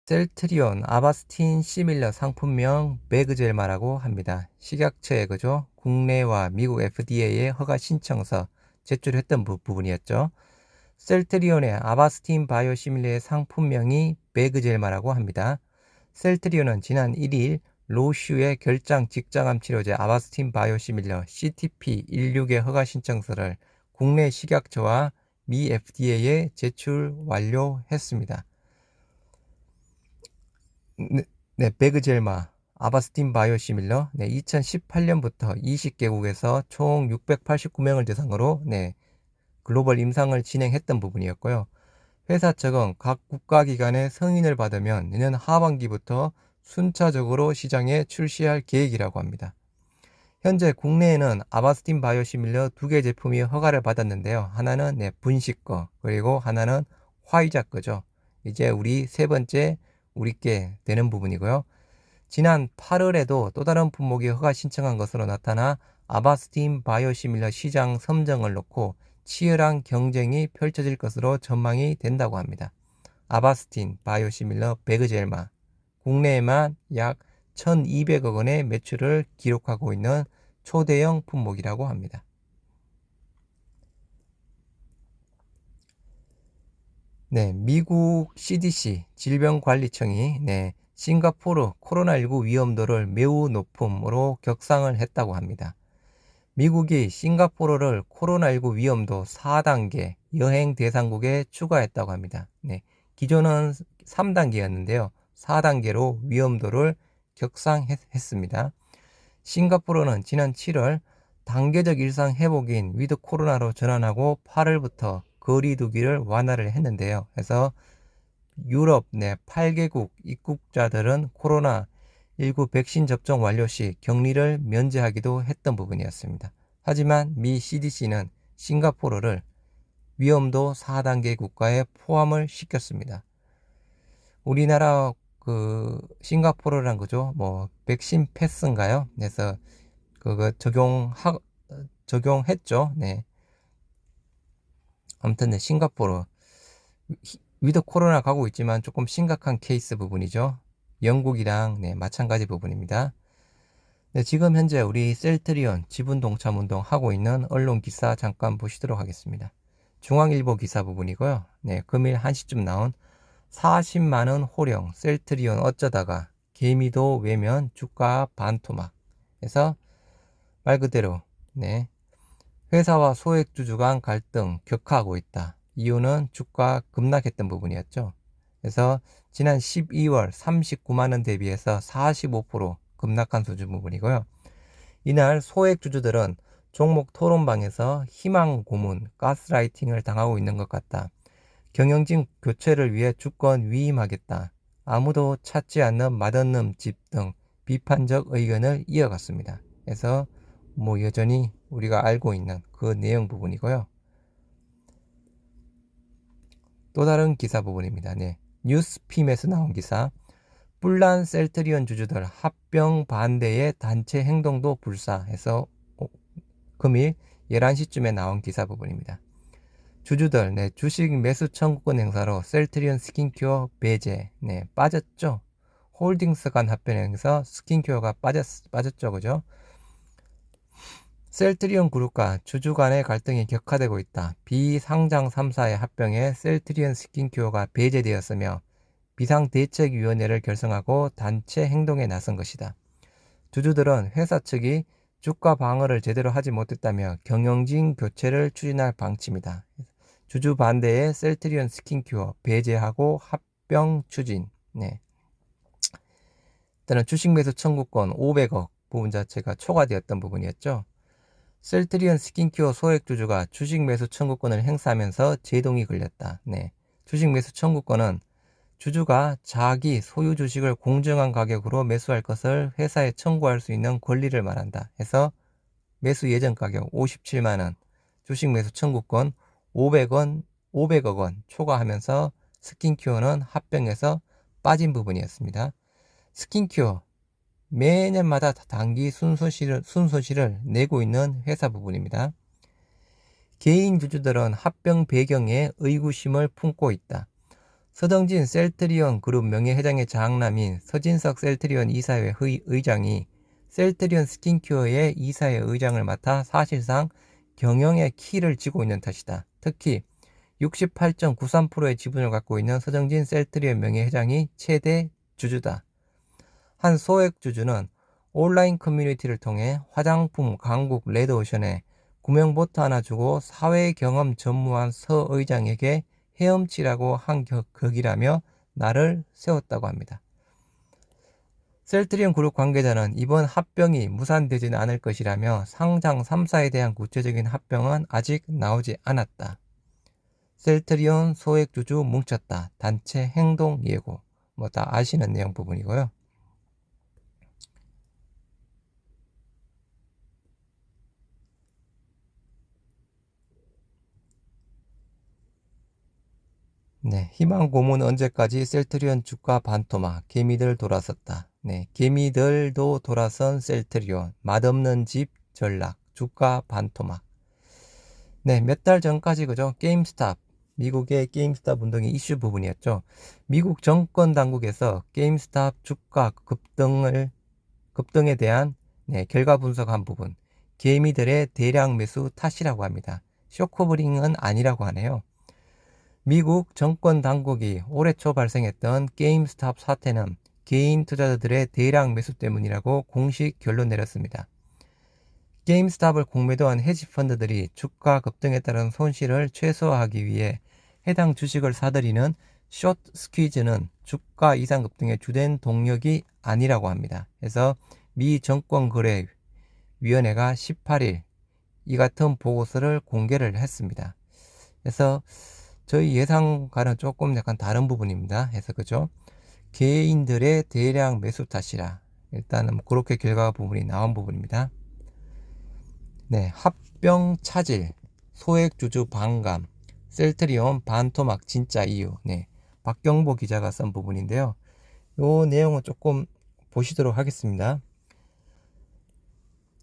셀트리온 아바스틴 시밀러 상품명 매그젤마라고 합니다. 식약처에 그죠? 국내와 미국 FDA에 허가 신청서 제출했던 부분이었죠. 셀트리온의 아바스틴 바이오시밀러의 상품명이 매그젤마라고 합니다. 셀트리온은 지난 1일 로슈의 결장 직장암 치료제 아바스틴 바이오시밀러 CTP16의 허가 신청서를 국내 식약처와 미 FDA에 제출 완료했습니다. 네, 베그젤마, 아바스틴 바이오시밀러, 2018년부터 20개국에서 총 689명을 대상으로, 글로벌 임상을 진행했던 부분이었고요. 회사 측은 각 국가기관의 승인을 받으면 내년 하반기부터 순차적으로 시장에 출시할 계획이라고 합니다. 현재 국내에는 아바스틴 바이오시밀러 2개 제품이 허가를 받았는데요. 하나는 분식 거, 그리고 하나는 화이자 거죠. 이제 우리 세 번째 우리께 되는 부분이고요. 지난 8월에도 또 다른 품목이 허가 신청한 것으로 나타나 아바스틴 바이오시밀러 시장 선정을 놓고 치열한 경쟁이 펼쳐질 것으로 전망이 된다고 합니다. 아바스틴 바이오시밀러 베그젤마, 국내에만 약 1200억 원의 매출을 기록하고 있는 초대형 품목이라고 합니다. 미국 CDC 질병관리청이 싱가포르 코로나19 위험도를 매우 높음으로 격상을 했다고 합니다. 미국이 싱가포르를 코로나19 위험도 4단계 여행 대상국에 추가했다고 합니다. 기존은 3단계였는데요. 4단계로 위험도를 격상했습니다. 싱가포르는 지난 7월 단계적 일상 회복인 위드 코로나로 전환하고 8월부터 거리 두기를 완화를 했는데요. 그래서 유럽 내 8개국 입국자들은 코로나19 백신 접종 완료 시 격리를 면제하기도 했던 부분이었습니다. 하지만 미 CDC는 싱가포르를 위험도 4단계 국가에 포함을 시켰습니다. 우리나라 싱가포르란 거죠. 백신 패스인가요? 그래서 그거 적용했죠. 아무튼 싱가포르 위드 코로나 가고 있지만 조금 심각한 케이스 부분이죠. 영국이랑 마찬가지 부분입니다. 지금 현재 우리 셀트리온 지분 동참 운동 하고 있는 언론 기사 잠깐 보시도록 하겠습니다. 중앙일보 기사 부분이고요. 금일 1시쯤 나온 40만원 호령 셀트리온 어쩌다가 개미도 외면 주가 반토막. 그래서 말 그대로 회사와 소액주주 간 갈등 격화하고 있다. 이유는 주가 급락했던 부분이었죠. 그래서 지난 12월 39만원 대비해서 45% 급락한 수준 부분이고요. 이날 소액주주들은 종목 토론방에서 희망 고문, 가스라이팅을 당하고 있는 것 같다. 경영진 교체를 위해 주권 위임하겠다. 아무도 찾지 않는 맛없는 집 등 비판적 의견을 이어갔습니다. 그래서 여전히 우리가 알고 있는 그 내용 부분이고요. 또 다른 기사 부분입니다. 뉴스핌에서 나온 기사. 뿔난 셀트리온 주주들 합병 반대의 단체 행동도 불사해서 금일 11시쯤에 나온 기사 부분입니다. 주주들 주식 매수 청구권 행사로 셀트리온 스킨케어 배제 빠졌죠. 홀딩스 간 합병에서 스킨케어가 빠졌죠. 그죠? 셀트리온 그룹과 주주 간의 갈등이 격화되고 있다. 비상장 3사의 합병에 셀트리온 스킨케어가 배제되었으며 비상대책위원회를 결성하고 단체 행동에 나선 것이다. 주주들은 회사 측이 주가 방어를 제대로 하지 못했다며 경영진 교체를 추진할 방침이다. 주주 반대에 셀트리온 스킨케어 배제하고 합병 추진. 일단은 주식 매수 청구권 500억 부분 자체가 초과되었던 부분이었죠. 셀트리온 스킨케어 소액주주가 주식 매수 청구권을 행사하면서 제동이 걸렸다. 주식 매수 청구권은 주주가 자기 소유 주식을 공정한 가격으로 매수할 것을 회사에 청구할 수 있는 권리를 말한다. 해서 매수 예정 가격 57만원, 주식 매수 청구권 500억 원 초과하면서 스킨케어는 합병해서 빠진 부분이었습니다. 스킨케어 매년마다 단기 순손실을 내고 있는 회사 부분입니다. 개인 주주들은 합병 배경에 의구심을 품고 있다. 서정진 셀트리온 그룹 명예회장의 장남인 서진석 셀트리온 이사회 의장이 셀트리온 스킨케어의 이사회 의장을 맡아 사실상 경영의 키를 쥐고 있는 탓이다. 특히 68.93%의 지분을 갖고 있는 서정진 셀트리온 명예회장이 최대 주주다. 한 소액 주주는 온라인 커뮤니티를 통해 화장품 강국 레드오션에 구명보트 하나 주고 사회 경험 전무한 서 의장에게 헤엄치라고 한 격이라며 나를 세웠다고 합니다. 셀트리온 그룹 관계자는 이번 합병이 무산되지는 않을 것이라며 상장 3사에 대한 구체적인 합병은 아직 나오지 않았다. 셀트리온 소액주주 뭉쳤다. 단체 행동 예고. 뭐 다 아시는 내용 부분이고요. 네, 희망 고문 언제까지 셀트리온 주가 반토막, 개미들 돌아섰다. 네, 개미들도 돌아선 셀트리온, 맛없는 집 전락, 주가 반토막. 네, 몇 달 전까지 그죠? 게임스탑, 미국의 게임스탑 운동의 이슈 부분이었죠. 미국 정권 당국에서 게임스탑 주가 급등에 대한 결과 분석한 부분, 개미들의 대량 매수 탓이라고 합니다. 쇼크브링은 아니라고 하네요. 미국 정권 당국이 올해 초 발생했던 게임스탑 사태는 개인 투자자들의 대량 매수 때문이라고 공식 결론 내렸습니다. 게임스탑을 공매도한 헤지펀드들이 주가 급등에 따른 손실을 최소화하기 위해 해당 주식을 사들이는 숏 스퀴즈는 주가 이상 급등의 주된 동력이 아니라고 합니다. 그래서 미 정권거래위원회가 18일 이 같은 보고서를 공개를 했습니다. 그래서 저희 예상과는 조금 약간 다른 부분입니다. 해서 그죠? 개인들의 대량 매수 탓이라 일단은 뭐 그렇게 결과 부분이 나온 부분입니다. 네, 합병 차질, 소액주주 반감, 셀트리온 반토막 진짜 이유. 네, 박경보 기자가 쓴 부분인데요. 요 내용은 조금 보시도록 하겠습니다.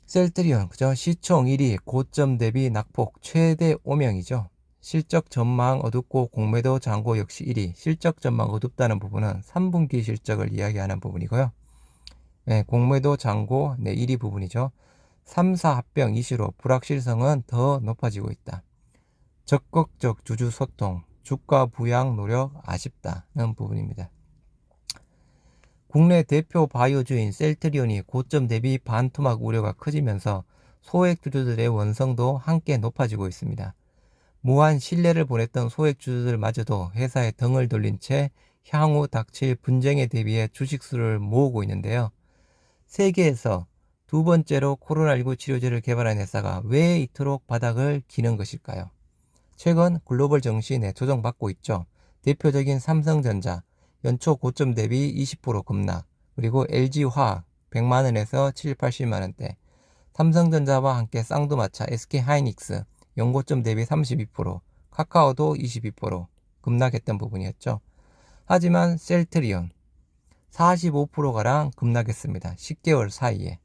셀트리온, 그죠? 시총 1위, 고점 대비 낙폭 최대 오명이죠. 실적 전망 어둡고 공매도 잔고 역시 1위. 실적 전망 어둡다는 부분은 3분기 실적을 이야기하는 부분이고요. 네, 공매도 잔고 1위 부분이죠. 3사 합병 이슈로 불확실성은 더 높아지고 있다. 적극적 주주 소통, 주가 부양 노력 아쉽다는 부분입니다. 국내 대표 바이오주인 셀트리온이 고점 대비 반토막 우려가 커지면서 소액 주주들의 원성도 함께 높아지고 있습니다. 무한 신뢰를 보냈던 소액 주주들마저도 회사에 등을 돌린 채 향후 닥칠 분쟁에 대비해 주식수를 모으고 있는데요. 세계에서 두 번째로 코로나19 치료제를 개발한 회사가 왜 이토록 바닥을 기는 것일까요? 최근 글로벌 정신에 조정받고 있죠. 대표적인 삼성전자, 연초 고점 대비 20% 급락, 그리고 LG화학 100만원에서 7, 80만원대, 삼성전자와 함께 쌍두마차 SK하이닉스 연고점 대비 32%, 카카오도 22% 급락했던 부분이었죠. 하지만 셀트리온 45%가량 급락했습니다. 10개월 사이에.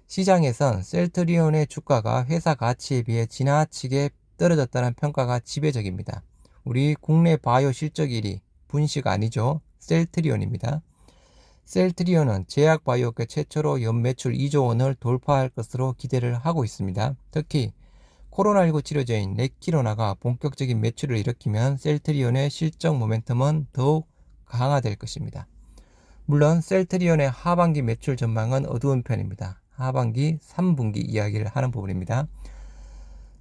시장에선 셀트리온의 주가가 회사 가치에 비해 지나치게 떨어졌다는 평가가 지배적입니다. 우리 국내 바이오 실적 1위, 분식 아니죠. 셀트리온입니다. 셀트리온은 제약 바이오계 최초로 연매출 2조 원을 돌파할 것으로 기대를 하고 있습니다. 특히 코로나19 치료제인 레키로나가 본격적인 매출을 일으키면 셀트리온의 실적 모멘텀은 더욱 강화될 것입니다. 물론 셀트리온의 하반기 매출 전망은 어두운 편입니다. 하반기 3분기 이야기를 하는 부분입니다.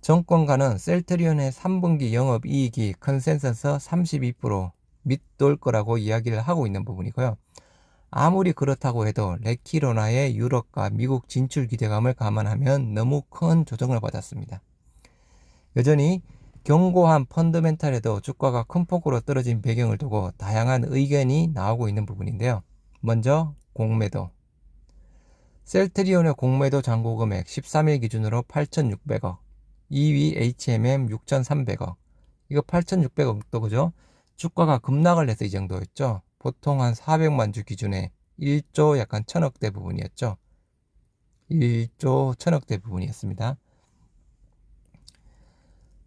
정권가는 셀트리온의 3분기 영업이익이 컨센서스 32% 밑돌 거라고 이야기를 하고 있는 부분이고요. 아무리 그렇다고 해도 레키로나의 유럽과 미국 진출 기대감을 감안하면 너무 큰 조정을 받았습니다. 여전히 견고한 펀더멘탈에도 주가가 큰 폭으로 떨어진 배경을 두고 다양한 의견이 나오고 있는 부분인데요. 먼저 공매도. 셀트리온의 공매도 잔고 금액 13일 기준으로 8,600억, 2위 HMM 6,300억. 이거 8,600억도 그죠? 주가가 급락을 해서 이 정도였죠. 보통 한 400만 주 기준에 1조 약간 1,000억대 부분이었죠. 1조 1,000억대 부분이었습니다.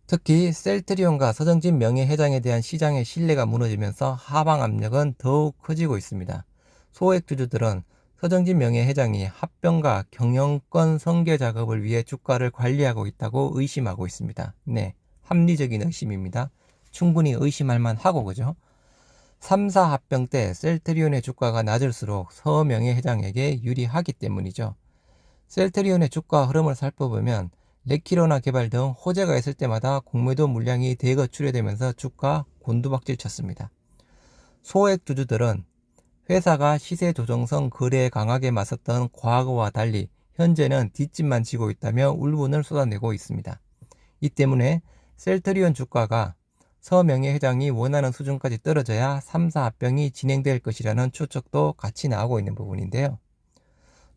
특히 셀트리온과 서정진 명예회장에 대한 시장의 신뢰가 무너지면서 하방 압력은 더욱 커지고 있습니다. 소액주주들은 서정진 명예회장이 합병과 경영권 승계 작업을 위해 주가를 관리하고 있다고 의심하고 있습니다. 네, 합리적인 의심입니다. 충분히 의심할 만하고 그죠? 3사 합병 때 셀트리온의 주가가 낮을수록 서 명예회장에게 유리하기 때문이죠. 셀트리온의 주가 흐름을 살펴보면 레키로나 개발 등 호재가 있을 때마다 공매도 물량이 대거 출회되면서 주가 곤두박질 쳤습니다. 소액 주주들은 회사가 시세 조정성 거래에 강하게 맞섰던 과거와 달리 현재는 뒷짐만 지고 있다며 울분을 쏟아내고 있습니다. 이 때문에 셀트리온 주가가 서 명예회장이 원하는 수준까지 떨어져야 3사 합병이 진행될 것이라는 추측도 같이 나오고 있는 부분인데요.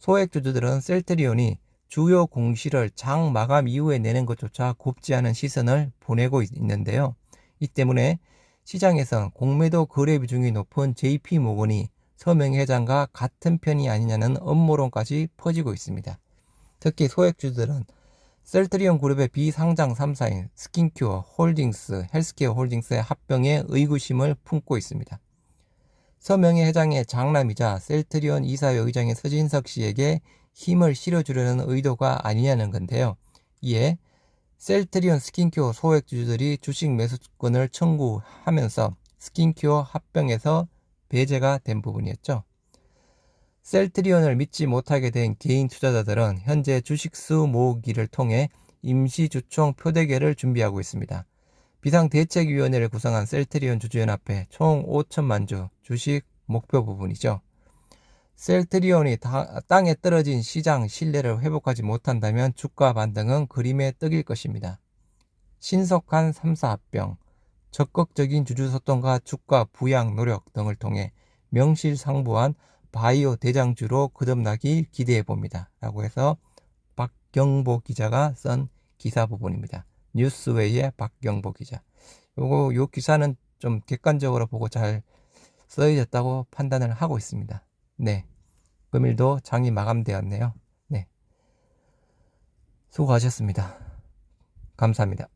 소액주주들은 셀트리온이 주요 공시를 장 마감 이후에 내는 것조차 곱지 않은 시선을 보내고 있는데요. 이 때문에 시장에선 공매도 거래 비중이 높은 JP모건이 서 명예회장과 같은 편이 아니냐는 음모론까지 퍼지고 있습니다. 특히 소액주주들은 셀트리온 그룹의 비상장 3사인 스킨큐어 홀딩스, 헬스케어 홀딩스의 합병에 의구심을 품고 있습니다. 서 명예회장의 장남이자 셀트리온 이사회 의장의 서진석 씨에게 힘을 실어주려는 의도가 아니냐는 건데요. 이에 셀트리온 스킨큐어 소액주주들이 주식 매수권을 청구하면서 스킨큐어 합병에서 배제가 된 부분이었죠. 셀트리온을 믿지 못하게 된 개인 투자자들은 현재 주식수 모으기를 통해 임시주총 표대계를 준비하고 있습니다. 비상대책위원회를 구성한 셀트리온 주주연합회 총 5천만 주 주식 목표 부분이죠. 셀트리온이 땅에 떨어진 시장 신뢰를 회복하지 못한다면 주가 반등은 그림의 떡일 것입니다. 신속한 3사 합병, 적극적인 주주소통과 주가 부양 노력 등을 통해 명실상부한 바이오 대장주로 거듭나길 기대해봅니다. 라고 해서 박경보 기자가 쓴 기사 부분입니다. 뉴스웨이의 박경보 기자. 요 기사는 좀 객관적으로 보고 잘 써졌다고 판단을 하고 있습니다. 네. 금일도 장이 마감되었네요. 네. 수고하셨습니다. 감사합니다.